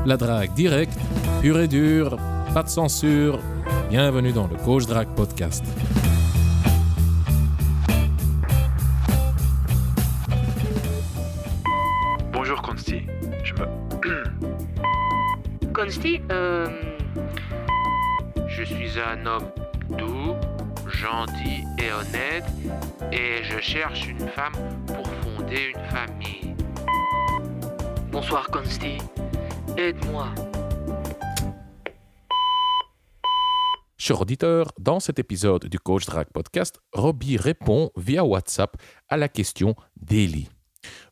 La drague directe, pure et dure, pas de censure. Bienvenue dans le Coach Drague Podcast. Bonjour Consti, Consti, je suis un homme doux, gentil et honnête et je cherche une femme pour fonder une famille. bonsoir Consti, aide-moi. Chers auditeurs, dans cet épisode du Coach Drague Podcast, Robbie répond via WhatsApp à la question d'Eli.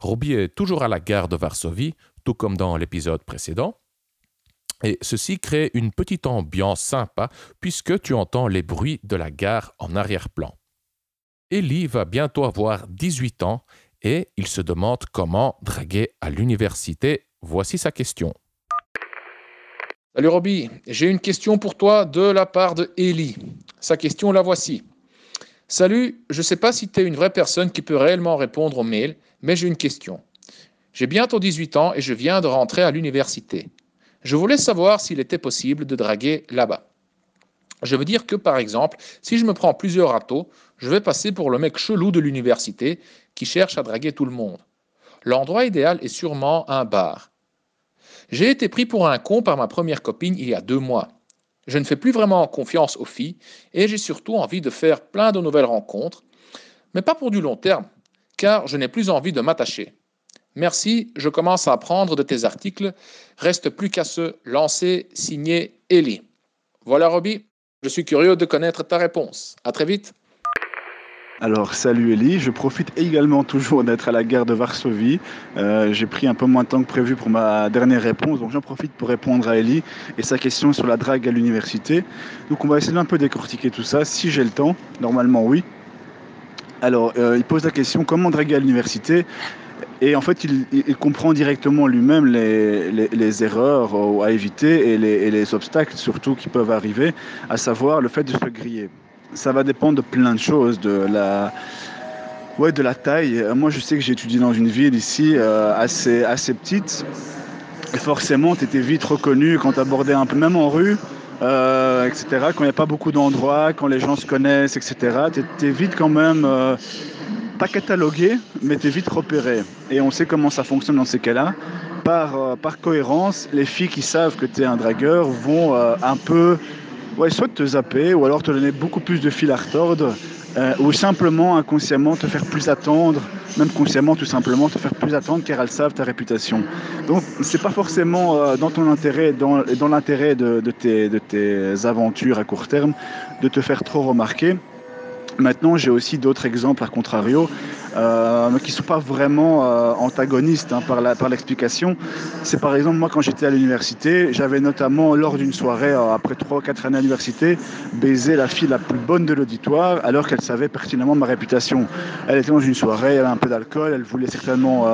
Robbie est toujours à la gare de Varsovie, tout comme dans l'épisode précédent. Et ceci crée une petite ambiance sympa puisque tu entends les bruits de la gare en arrière-plan. Eli va bientôt avoir 18 ans et il se demande comment draguer à l'université. Voici sa question. Salut Robbie, j'ai une question pour toi de la part de Eli. Sa question, la voici. Salut, je ne sais pas si tu es une vraie personne qui peut réellement répondre aux mails, mais j'ai une question. J'ai bientôt 18 ans et je viens de rentrer à l'université. Je voulais savoir s'il était possible de draguer là-bas. Je veux dire que, par exemple, si je me prends plusieurs râteaux, je vais passer pour le mec chelou de l'université qui cherche à draguer tout le monde. L'endroit idéal est sûrement un bar. J'ai été pris pour un con par ma première copine il y a 2 mois. Je ne fais plus vraiment confiance aux filles et j'ai surtout envie de faire plein de nouvelles rencontres, mais pas pour du long terme, car je n'ai plus envie de m'attacher. Merci, je commence à apprendre de tes articles. Reste plus qu'à se lancer, signé Eli. Voilà Robbie, je suis curieux de connaître ta réponse. À très vite. Alors, salut Eli, je profite également toujours d'être à la gare de Varsovie. J'ai pris un peu moins de temps que prévu pour ma dernière réponse, donc j'en profite pour répondre à Eli et sa question sur la drague à l'université. Donc on va essayer d'un peu décortiquer tout ça, si j'ai le temps, normalement oui. Alors, il pose la question, comment draguer à l'université ? Et en fait, il comprend directement lui-même les erreurs à éviter et les obstacles surtout qui peuvent arriver, à savoir le fait de se griller. Ça va dépendre de plein de choses, de la taille. Moi, je sais que j'ai étudié dans une ville ici assez petite. Et forcément, tu étais vite reconnu quand tu abordais un peu, même en rue, etc. Quand il n'y a pas beaucoup d'endroits, quand les gens se connaissent, etc. Tu es vite quand même... pas catalogué, mais tu es vite repéré. Et on sait comment ça fonctionne dans ces cas-là. Par cohérence, les filles qui savent que tu es un dragueur vont un peu soit te zapper, ou alors te donner beaucoup plus de fil à retordre, ou simplement inconsciemment te faire plus attendre, même consciemment tout simplement te faire plus attendre car elles savent ta réputation. Donc c'est pas forcément dans ton intérêt, dans l'intérêt de tes aventures à court terme, de te faire trop remarquer. Maintenant, j'ai aussi d'autres exemples à contrario qui ne sont pas vraiment antagonistes par l'explication. C'est par exemple, moi quand j'étais à l'université, j'avais notamment lors d'une soirée, après 3 ou 4 années à l'université, baisé la fille la plus bonne de l'auditoire alors qu'elle savait pertinemment ma réputation. Elle était dans une soirée, elle avait un peu d'alcool, elle voulait certainement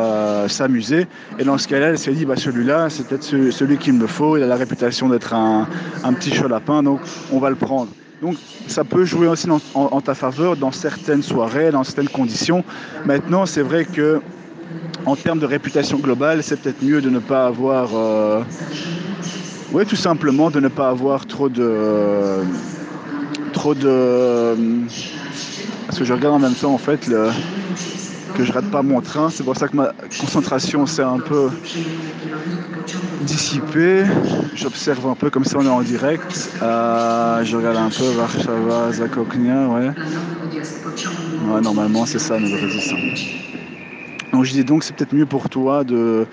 s'amuser. Et dans ce cas-là, elle s'est dit, celui-là, c'est peut-être celui qu'il me faut, il a la réputation d'être un petit chaud lapin, donc on va le prendre. Donc ça peut jouer aussi en ta faveur dans certaines soirées, dans certaines conditions. Maintenant, c'est vrai que en termes de réputation globale, c'est peut-être mieux de ne pas avoir... tout simplement de ne pas avoir trop de... Parce que je regarde en même temps, en fait, que je rate pas mon train. C'est pour ça que ma concentration s'est un peu dissipée. J'observe un peu comme ça, on est en direct. Je regarde un peu Warszawa, Zakopnia, ouais, normalement c'est ça, nous résistons. Donc je dis donc c'est peut-être mieux pour toi de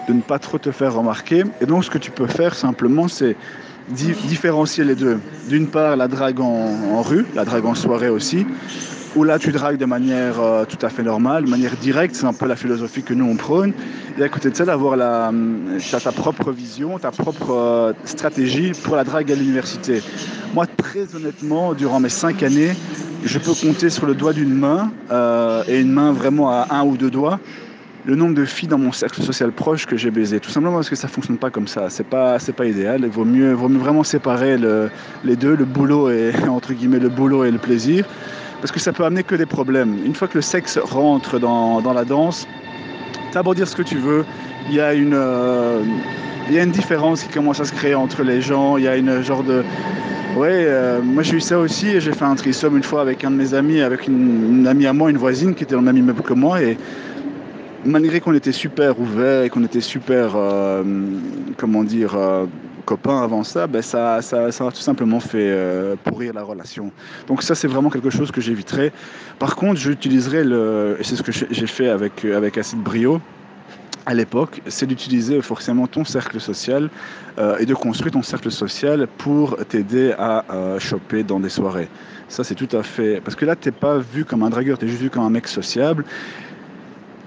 ne pas trop te faire remarquer. Et donc ce que tu peux faire simplement, c'est différencier les deux. D'une part, la drague en rue, la drague en soirée aussi, où là tu dragues de manière tout à fait normale, de manière directe, c'est un peu la philosophie que nous on prône. Et à côté de ça, d'avoir ta propre vision, ta propre stratégie pour la drague à l'université. Moi, très honnêtement, durant mes 5 années, je peux compter sur le doigt d'une main, et une main vraiment à 1 ou 2 doigts, le nombre de filles dans mon cercle social proche que j'ai baisé. Tout simplement parce que ça ne fonctionne pas comme ça. C'est pas idéal. Il vaut mieux vraiment séparer les deux, le boulot et, entre guillemets, le boulot et le plaisir. Parce que ça peut amener que des problèmes. Une fois que le sexe rentre dans la danse, t'as beau dire ce que tu veux, il y a il y a une différence qui commence à se créer entre les gens. Il y a une genre de... moi j'ai eu ça aussi et j'ai fait un threesome une fois avec un de mes amis, avec une amie à moi, une voisine qui était dans le même immeuble que moi. Et malgré qu'on était super ouverts et qu'on était super, copains avant ça, ça a tout simplement fait pourrir la relation. Donc ça, c'est vraiment quelque chose que j'éviterai. Par contre, j'utiliserai et c'est ce que j'ai fait avec assez de brio à l'époque, c'est d'utiliser forcément ton cercle social et de construire ton cercle social pour t'aider à choper dans des soirées. Ça, c'est tout à fait... Parce que là, t'es pas vu comme un dragueur, t'es juste vu comme un mec sociable.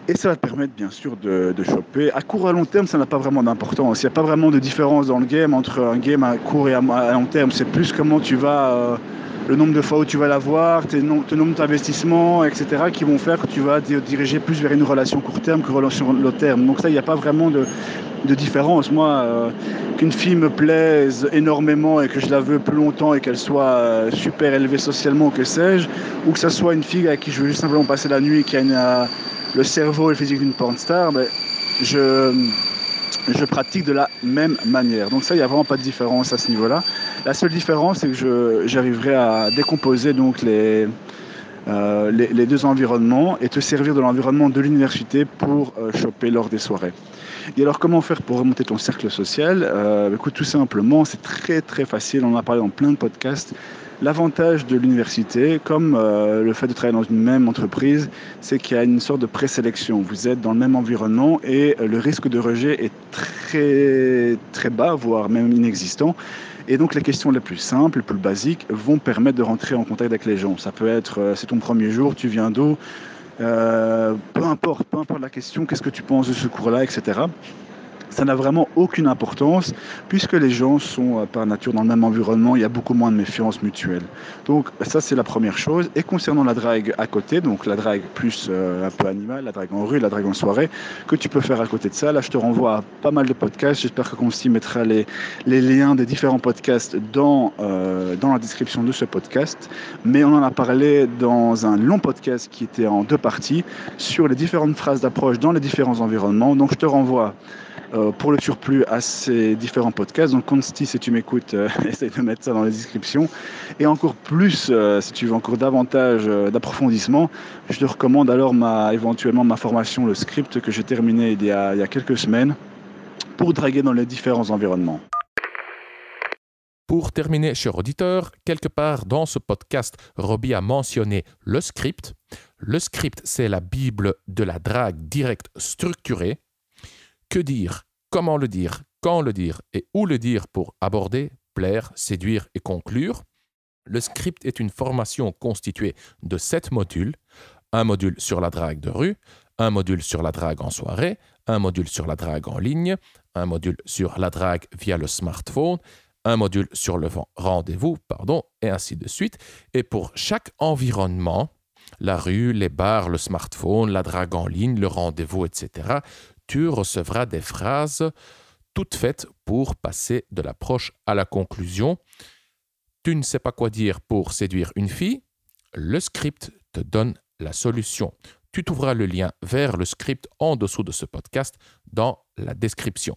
Et ça va te permettre, bien sûr, de choper. À court et à long terme, ça n'a pas vraiment d'importance. Il n'y a pas vraiment de différence dans le game entre un game à court et à long terme. C'est plus comment tu vas... le nombre de fois où tu vas la voir, ton nombre d'investissements, etc., qui vont faire que tu vas te diriger plus vers une relation court terme que relation long terme. Donc ça, il n'y a pas vraiment de différence. Moi, qu'une fille me plaise énormément et que je la veux plus longtemps et qu'elle soit super élevée socialement, que sais-je, ou que ça soit une fille à qui je veux juste simplement passer la nuit et qui a le cerveau et le physique d'une porn star, je pratique de la même manière. Donc ça, il n'y a vraiment pas de différence à ce niveau-là. La seule différence, c'est que j'arriverai à décomposer donc les deux environnements et te servir de l'environnement de l'université pour choper lors des soirées. Et alors, comment faire pour remonter ton cercle social ? Écoute, tout simplement, c'est très très facile. On en a parlé dans plein de podcasts. L'avantage de l'université, comme le fait de travailler dans une même entreprise, c'est qu'il y a une sorte de présélection. Vous êtes dans le même environnement et le risque de rejet est très très bas, voire même inexistant. Et donc les questions les plus simples, les plus basiques, vont permettre de rentrer en contact avec les gens. Ça peut être, c'est ton premier jour, tu viens d'où, peu importe la question, qu'est-ce que tu penses de ce cours-là, etc. Ça n'a vraiment aucune importance puisque les gens sont par nature dans le même environnement, il y a beaucoup moins de méfiance mutuelle. Donc ça, c'est la première chose. Et concernant la drague à côté, donc la drague plus un peu animale, la drague en rue, la drague en soirée, que tu peux faire à côté de ça, là je te renvoie à pas mal de podcasts. J'espère que Consti mettra les liens des différents podcasts dans la description de ce podcast. Mais on en a parlé dans un long podcast qui était en 2 parties sur les différentes phrases d'approche dans les différents environnements. Donc je te renvoie pour le surplus à ces différents podcasts. Donc Consti, si tu m'écoutes, essaye de mettre ça dans la description. Et encore plus, si tu veux encore davantage d'approfondissement, je te recommande alors éventuellement ma formation, le script que j'ai terminé il y a quelques semaines pour draguer dans les différents environnements. Pour terminer, cher auditeur, quelque part dans ce podcast, Robbie a mentionné le script. Le script, c'est la Bible de la drague directe structurée. Que dire, comment le dire, quand le dire et où le dire pour aborder, plaire, séduire et conclure. Le script est une formation constituée de 7 modules. Un module sur la drague de rue, un module sur la drague en soirée, un module sur la drague en ligne, un module sur la drague via le smartphone, un module sur le rendez-vous, et ainsi de suite. Et pour chaque environnement, la rue, les bars, le smartphone, la drague en ligne, le rendez-vous, etc., tu recevras des phrases toutes faites pour passer de l'approche à la conclusion. Tu ne sais pas quoi dire pour séduire une fille? Le script te donne la solution. Tu trouveras le lien vers le script en dessous de ce podcast dans la description.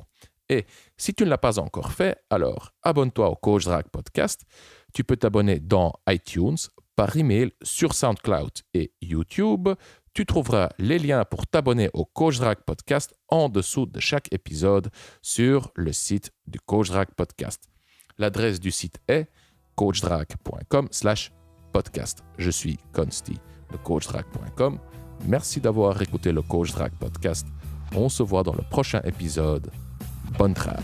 Et si tu ne l'as pas encore fait, alors abonne-toi au Coach Drague Podcast. Tu peux t'abonner dans iTunes, par email, sur SoundCloud et YouTube. Tu trouveras les liens pour t'abonner au Coach Drague Podcast en dessous de chaque épisode sur le site du Coach Drague Podcast. L'adresse du site est coachdrague.com/podcast. Je suis Consti de coachdrague.com. Merci d'avoir écouté le Coach Drague Podcast. On se voit dans le prochain épisode. Bonne drague.